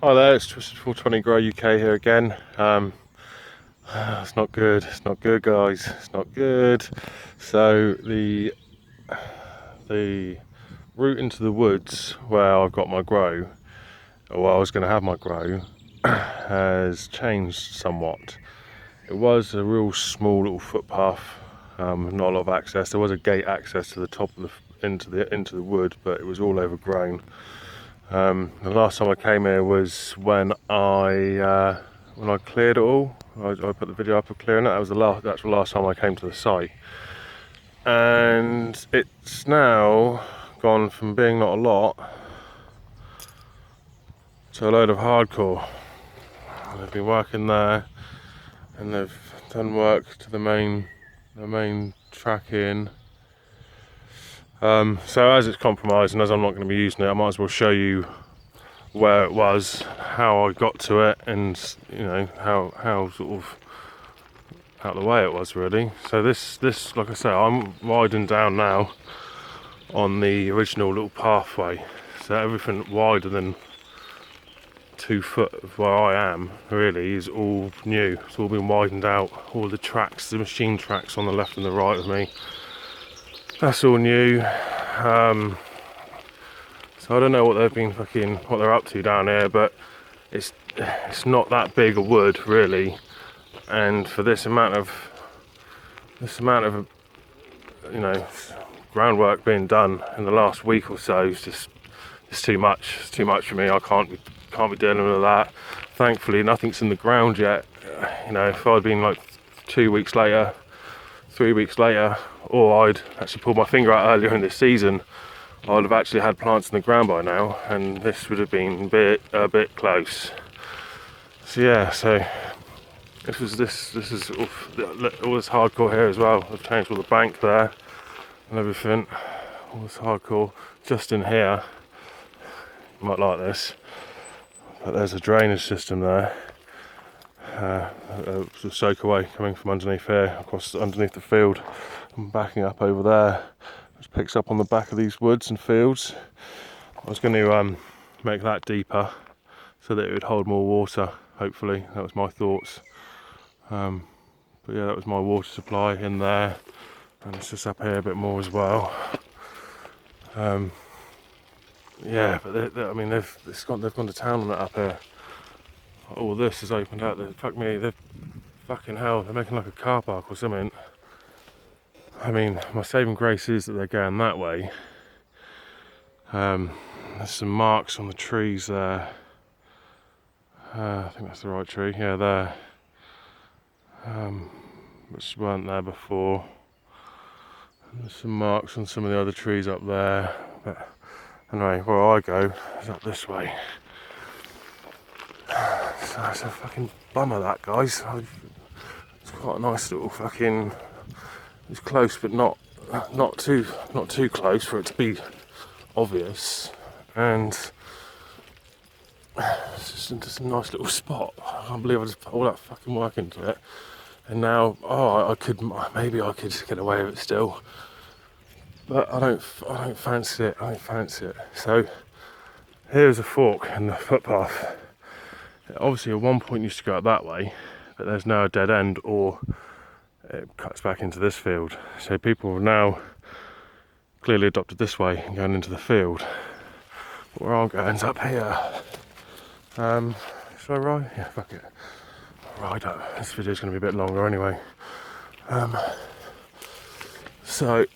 Hi there, it's Twisted 420 Grow UK here again. It's not good. It's not good, guys. It's not good. So the route into the woods where I've got my grow, or where I was going to have my grow, has changed somewhat. It was a real small little footpath, not a lot of access. There was a gate access to the top of into the wood, but it was all overgrown. The last time I came here was when I cleared it all. I put the video up of clearing it. That was the actual last time I came to the site, and it's now gone from being not a lot to a load of hardcore. They've been working there, and they've done work to the main track in. So as it's compromised and as I'm not going to be using it, I might as well show you where it was, how I got to it, and you know how sort of out of the way it was really. So this like I say, I'm riding down now on the original little pathway, so everything wider than 2 foot of where I am really is all new. It's all been widened out. All the tracks, the machine tracks on the left and the right of me, that's all new. So I don't know what they're up to down here, but it's not that big a wood really, and for this amount of groundwork being done in the last week or so, it's too much. It's too much for me. I can't be dealing with that. Thankfully, nothing's in the ground yet. If I'd been like 2 weeks later, 3 weeks later, or I'd actually pulled my finger out earlier in this season, I'd have actually had plants in the ground by now, and this would have been a bit close. So yeah, this is all this hardcore here as well. I've changed all the bank there and everything. All this hardcore just in here. You might like this, but there's a drainage system there. Sort of soak away coming from underneath here, across underneath the field, and backing up over there, which picks up on the back of these woods and fields. I was going to make that deeper so that it would hold more water, hopefully. That was my thoughts. But yeah, that was my water supply in there, and it's just up here a bit more as well. Yeah, but they've gone to town on it up here. All this is opened out. They're fucking hell. They're making like a car park or something. I mean, my saving grace is that they're going that way. There's some marks on the trees there. I think that's the right tree. Yeah, there. Which weren't there before. And there's some marks on some of the other trees up there. But anyway, where I go is up this way. So it's a fucking bummer, that, guys. It's quite a nice little fucking. It's close, but not too close for it to be obvious. And it's just a nice little spot. I can't believe I just put all that fucking work into it. And now, maybe I could get away with it still. But I don't fancy it. So here's a fork in the footpath. It obviously at one point used to go up that way, but there's now a dead end, or it cuts back into this field. So people have now clearly adopted this way and going into the field. But where I'm going is up here. Should I ride? Yeah, fuck it. I'll ride up. This video's going to be a bit longer anyway. So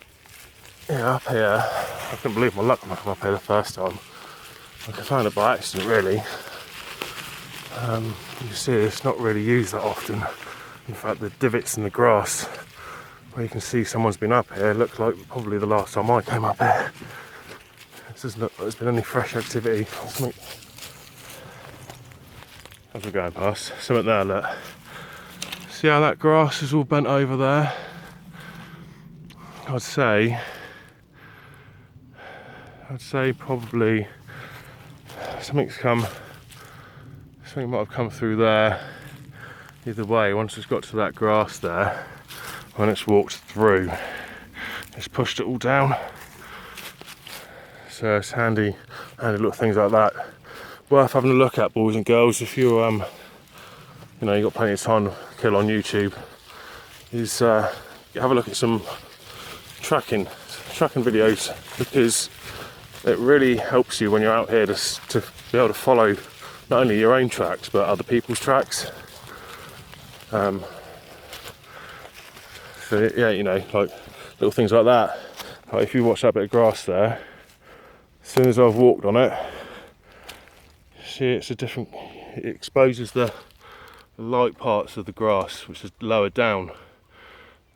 yeah, up here, I couldn't believe my luck when I came up here the first time. Like, I found it by accident really. You see it's not really used that often. In fact, the divots in the grass where you can see someone's been up here look like probably the last time I came up here. This doesn't look like there's been any fresh activity. As we're going past, something there, look. See how that grass is all bent over there? I'd say probably something might have come through there either way. Once it's got to that grass there, when it's walked through, it's pushed it all down. So it's handy little things like that. worth having a look at, boys and girls, if you're you know, you've got plenty of time to kill on YouTube, is have a look at some tracking videos, because it really helps you when you're out here to be able to follow not only your own tracks but other people's tracks. So yeah, you know, like little things like that. Like if you watch that bit of grass there, as soon as I've walked on it, see it's a different, it exposes the light parts of the grass which is lower down,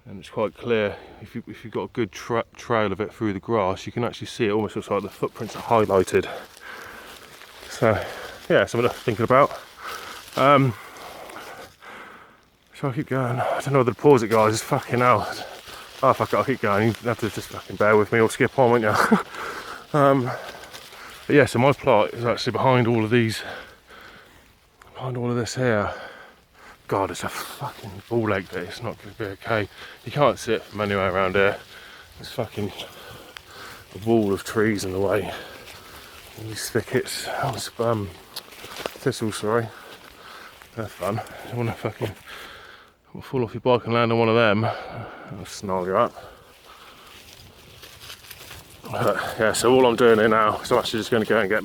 and it's quite clear. If you've got a good trail of it through the grass, you can actually see it almost looks like the footprints are highlighted. So yeah, something to thinking about. Shall I keep going? I don't know whether to pause it, guys. It's fucking hell. Oh fuck it, I'll keep going. You have to just fucking bear with me or skip on, won't you? But yeah, so my plot is actually behind all of these, behind all of this here. God, it's a fucking ball ache, but it's not going to be okay. You can't see it from anywhere around here. There's fucking a wall of trees in the way. These thickets, thistles, sorry. They're fun. You want to fucking fall off your bike and land on one of them, that'll snarl you up. Yeah, so all I'm doing here now is I'm actually just going to go and get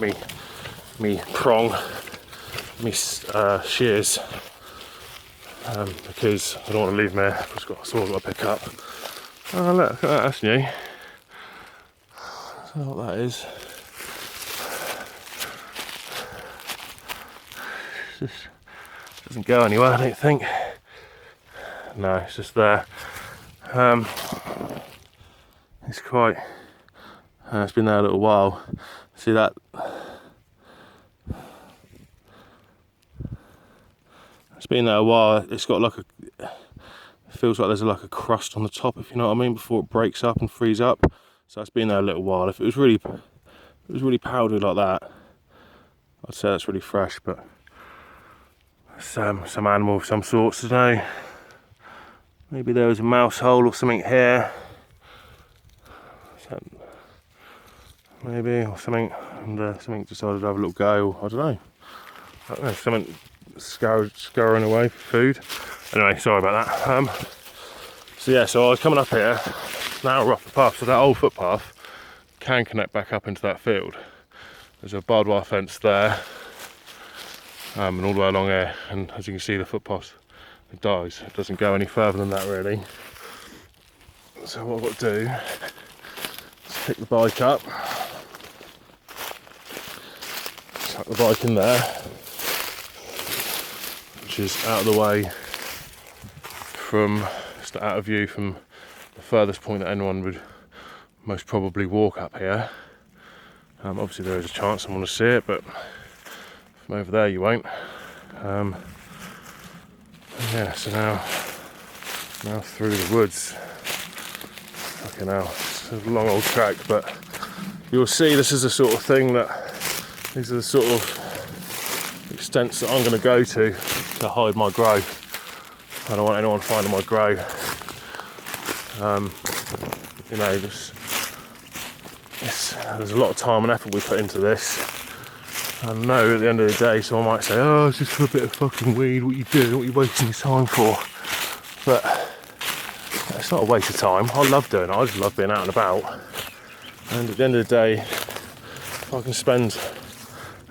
me prong, me shears, because I don't want to leave me. I've just got someone got to pick up. Oh look at that, that's new. I don't know what that is. It just doesn't go anywhere, I don't think. No, it's just there. It's quite. It's been there a little while. See that? It's been there a while. It's got like a. It feels like there's like a crust on the top, if you know what I mean, before it breaks up and frees up. So it's been there a little while. If it was really powdered like that, I'd say that's really fresh. But some animal of some sort. So no. Maybe there was a mouse hole or something here. Maybe, or something, and something decided to have a little go. I don't know, something scurrying away for food. Anyway, sorry about that. So yeah, so I was coming up here. Now we're off the path, so that old footpath can connect back up into that field. There's a barbed wire fence there, and all the way along here. And as you can see, the footpath, it dies. It doesn't go any further than that really. So what I've got to do is pick the bike up, tuck the bike in there, which is out of the way from, just out of view from the furthest point that anyone would most probably walk up here. Obviously there is a chance someone will see it, but from over there you won't. Yeah, so now through the woods. Fucking hell, it's a long old track, but you'll see this is the sort of thing these are the sort of extents that I'm going to go to hide my grow. I don't want anyone finding my grow. You know, there's a lot of time and effort we put into this. I know at the end of the day someone might say, oh, it's just for a bit of fucking weed, what you doing, what you wasting your time for? But it's not a waste of time. I love doing it, I just love being out and about. And at the end of the day, if I can spend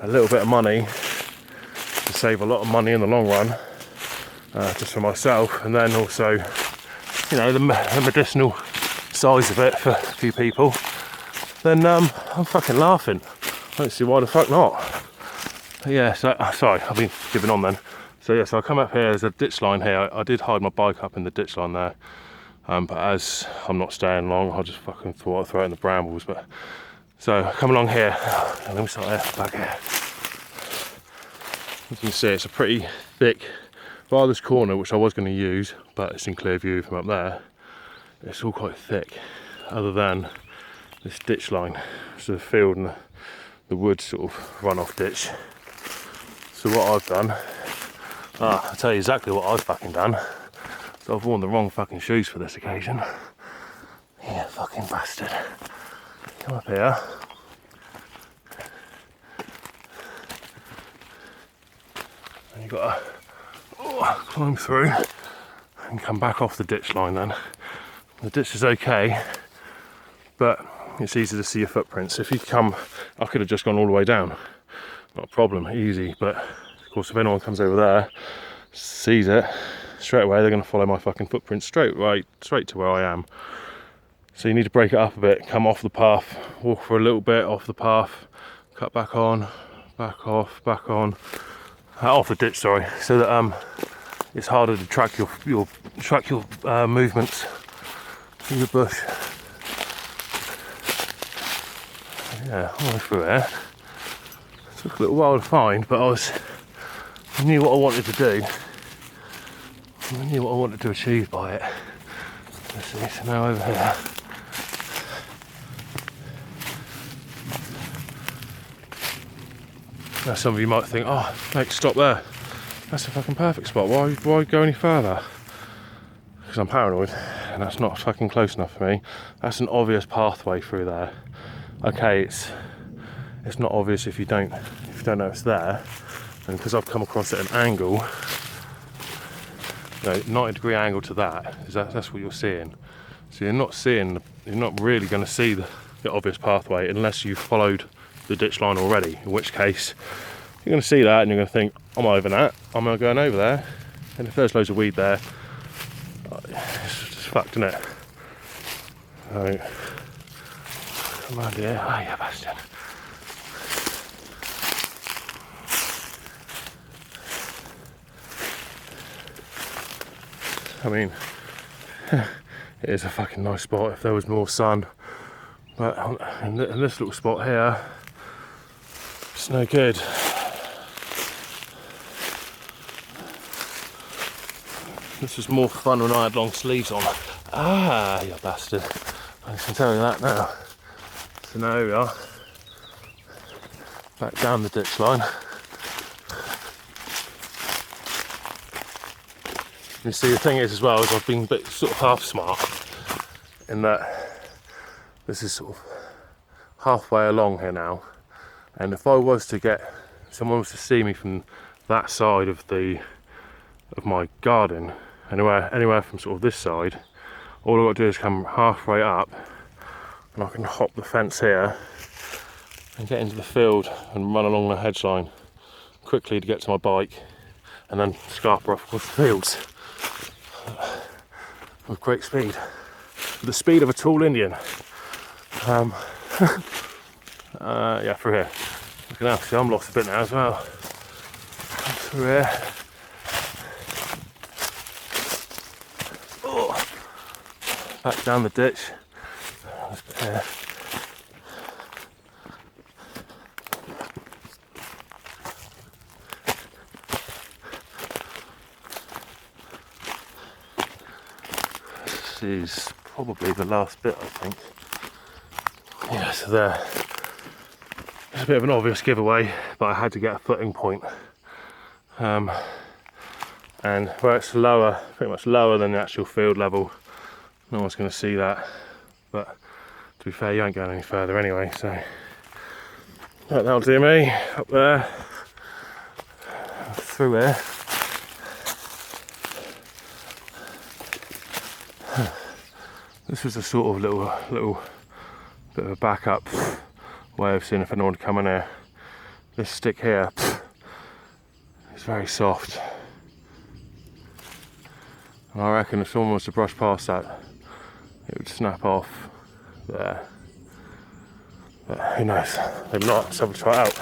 a little bit of money to save a lot of money in the long run, just for myself, and then also, you know, the medicinal size of it for a few people, then I'm fucking laughing. I don't see why the fuck not. Yeah, so, sorry, I've been giving on then. So yeah, so I come up here, there's a ditch line here. I did hide my bike up in the ditch line there. But as I'm not staying long, I just fucking throw it in the brambles. But so I come along here, and let me start here, back here. As you can see, it's a pretty thick, bar this corner, which I was going to use, but it's in clear view from up there. It's all quite thick, other than this ditch line. So the field and the wood sort of runoff ditch. So what I've done, I'll tell you exactly what I've fucking done. So I've worn the wrong fucking shoes for this occasion. Yeah, fucking bastard. Come up here. And you've got to climb through and come back off the ditch line then. The ditch is okay, but it's easy to see your footprints. If you come, I could have just gone all the way down. Not a problem, easy, but of course if anyone comes over there, sees it, straight away they're going to follow my fucking footprints straight to where I am. So you need to break it up a bit, come off the path, walk for a little bit off the path, cut back on, back off, back on, off the ditch, sorry, so that it's harder to track your movements through the bush. Yeah, all the way through there. It took a little while to find, but I knew what I wanted to do. I knew what I wanted to achieve by it. Let's see, so now over here. Now some of you might think, oh mate, stop there. That's a fucking perfect spot. Why go any further? Because I'm paranoid and that's not fucking close enough for me. That's an obvious pathway through there. Okay, it's not obvious if you don't know it's there, and because I've come across it at an angle, 90-degree angle to that, that's what you're seeing. So you're not really going to see the obvious pathway unless you've followed the ditch line already, in which case you're going to see that and you're going to think, I'm over that, I'm not going over there, and if there's loads of weed there, it's just fucked, isn't it? So, come on here, oh yeah, bastard. I mean, it is a fucking nice spot if there was more sun, but in this little spot here, it's no good. This was more fun when I had long sleeves on. Ah, you bastard. I can tell you that now. So now here we are, back down the ditch line. You see, the thing is as well, is I've been a bit sort of half smart in that this is sort of halfway along here now, and if I was to get someone was to see me from that side of my garden, anywhere from sort of this side, all I've got to do is come halfway up and I can hop the fence here and get into the field and run along the hedge line quickly to get to my bike and then scarper off across the fields with great speed, with the speed of a tall Indian. Yeah, through here. Look at that, see I'm lost a bit now as well. Through here. Oh. Back down the ditch. Here. This is probably the last bit, I think. Yeah, so there. It's a bit of an obvious giveaway, but I had to get a footing point. And where it's lower, pretty much lower than the actual field level, no one's going to see that. But to be fair, you ain't going any further anyway, so right, that'll do me. Up there, through here. This was a sort of little bit of a backup way of seeing if anyone would come in here. This stick here is very soft, and I reckon if someone was to brush past that, it would snap off there. But who knows? Maybe not. Let's have a try it out.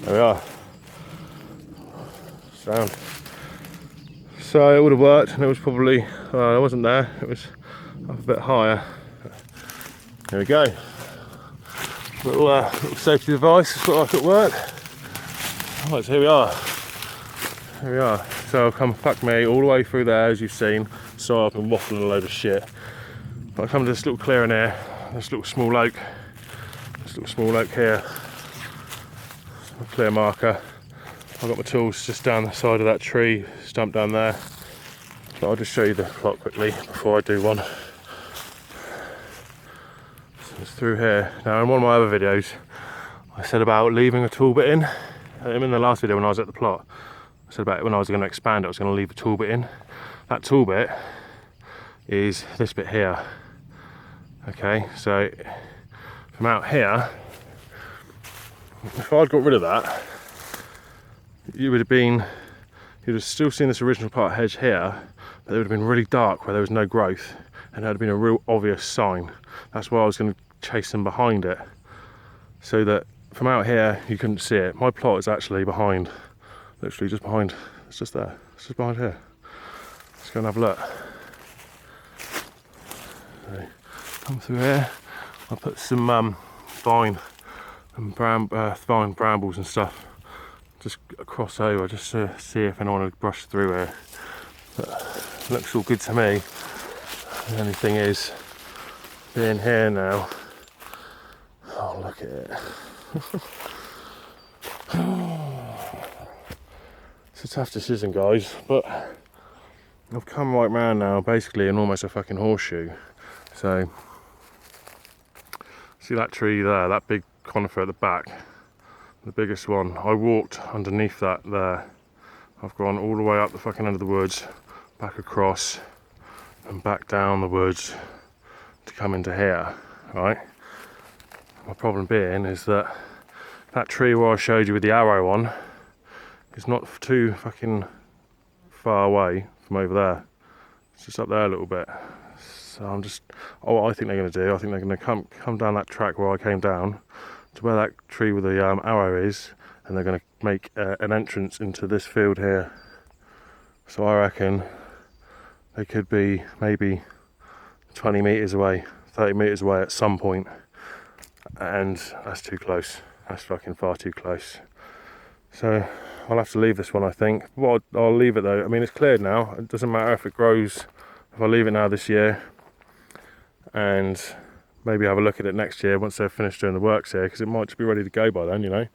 There we are. Sound. So it would have worked, and it was probably it wasn't there. It was up a bit higher. There we go. Little safety device. It's got like at work. Right, so here we are. Here we are. So I've come, fuck me, all the way through there, as you've seen. So I've been waffling a load of shit. But I come to this little clearing here, this little small oak here. A clear marker. I've got my tools just down the side of that tree, stumped down there. But I'll just show you the plot quickly before I do one. So it's through here. Now in one of my other videos, I said about leaving a tool bit in the last video when I was at the plot. I said about it when I was going to expand it, I was going to leave a tool bit in. That tool bit is this bit here. Okay, so from out here, if I'd got rid of that, you'd have still seen this original part hedge here, but it would have been really dark where there was no growth, and that would have been a real obvious sign. That's why I was going to chase them behind it, so that from out here you couldn't see it. My plot is actually behind, literally just behind, it's just there, it's just behind here. Let's go and have a look. So, come through here, I'll put some vine and vine brambles and stuff just across over, just to see if anyone would brush through here. But it looks all good to me. The only thing is, being here now, oh look at it. It's a tough decision, guys, but I've come right round now, basically in almost a fucking horseshoe. So, see that tree there, that big conifer at the back, the biggest one. I walked underneath that there. I've gone all the way up the fucking end of the woods, back across, and back down the woods to come into here, right? My problem being is that that tree where I showed you with the arrow on is not too fucking far away from over there. It's just up there a little bit. So I'm just, oh, what I think they're going to do, I think they're going to come down that track where I came down to where that tree with the arrow is, and they're going to make an entrance into this field here. So I reckon they could be maybe 20 metres away, 30 metres away at some point, and that's too close. That's fucking far too close. So I'll have to leave this one, I think. Well, I'll leave it though. I mean, it's cleared now. It doesn't matter if it grows, if I leave it now this year, and maybe have a look at it next year once they've finished doing the works here, because it might just be ready to go by then, you know,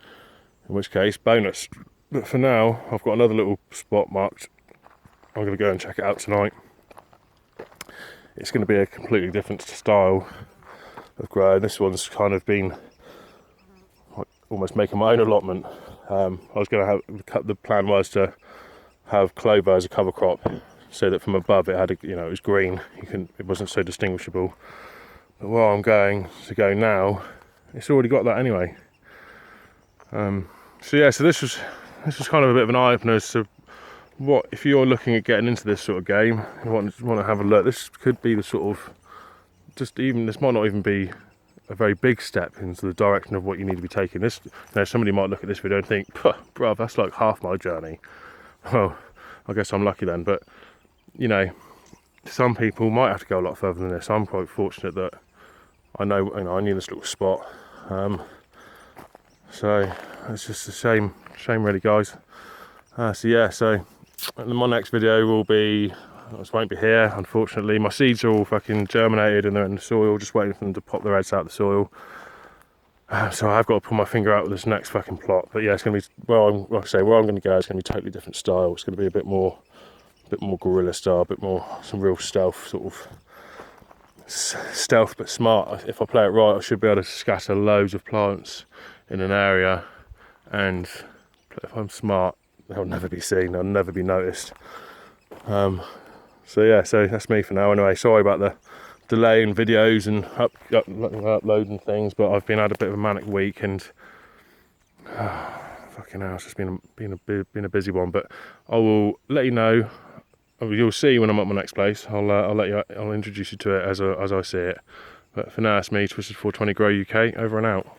in which case, bonus. But for now, I've got another little spot marked. I'm going to go and check it out tonight. It's going to be a completely different style of grow. This one's kind of been like, almost making my own allotment. I was going to have, the plan was to have clover as a cover crop, so that from above it had a, you know, it was green, it wasn't so distinguishable. But where I'm going to go now, it's already got that anyway. So yeah, so this was kind of a bit of an eye opener as to what, if you're looking at getting into this sort of game, you want to have a look. This could be the sort of, this might not even be a very big step into the direction of what you need to be taking. This, you know, somebody might look at this video and think, bruv, that's like half my journey. Well, I guess I'm lucky then, but you know, some people might have to go a lot further than this. I'm quite fortunate that I know, you know, I knew this little spot. So it's just a shame really, guys. So yeah, so my next video will be, this won't be here, unfortunately. My seeds are all fucking germinated and they're in the soil, just waiting for them to pop their heads out of the soil. So I've got to pull my finger out with this next fucking plot. But yeah, it's going to be, well, like I say, where I'm going to go, it's going to be totally different style. It's going to be a bit more guerrilla style, a bit more, some real stealth, sort of stealth but smart. If I play it right, I should be able to scatter loads of plants in an area, and if I'm smart, they'll never be seen, they'll never be noticed. So yeah, so that's me for now anyway. Sorry about the delay in videos and uploading things, but I've had a bit of a manic week, and fucking hell, it's just been a busy one. But I will let you know. You'll see when I'm at my next place. I'll introduce you to it as I see it. But for now, it's me, Twisted420 Grow UK, over and out.